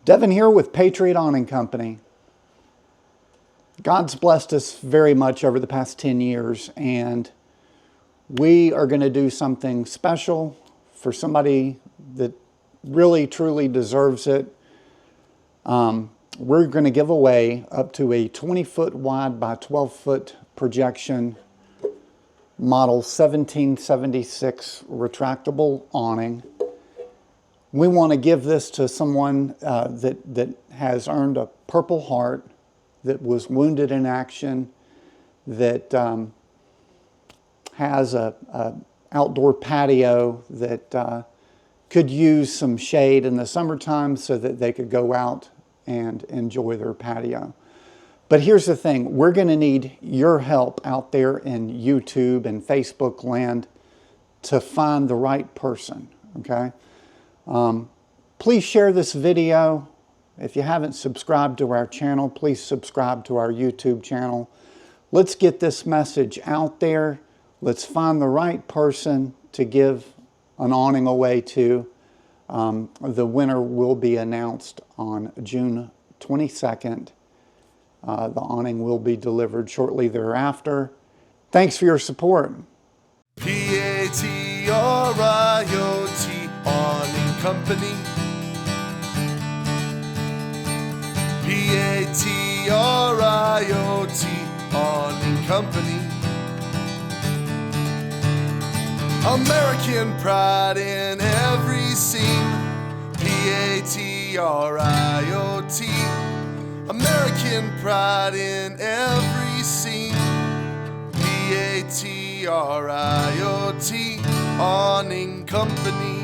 Devin here with Patriot Awning Company. God's blessed us very much over the past 10 years, and we are going to do something special for somebody that really truly deserves it. We're going to give away up to a 20-foot wide by 12-foot projection model 1776 retractable awning. We want to give this to someone that has earned a Purple Heart, that was wounded in action, that has a outdoor patio that could use some shade in the summertime so that they could go out and enjoy their patio. But here's the thing, we're going to need your help out there in YouTube and Facebook land to find the right person, okay? Please share this video. If you haven't subscribed to our channel, please subscribe to our YouTube channel. Let's get this message out there. Let's find the right person to give an awning away to. The winner will be announced on June 22nd. The awning will be delivered shortly thereafter. Thanks for your support. Patriot Awning Company. Patriot Awning Company. American pride in every seam. Patriot. American pride in every seam. Patriot Awning Company.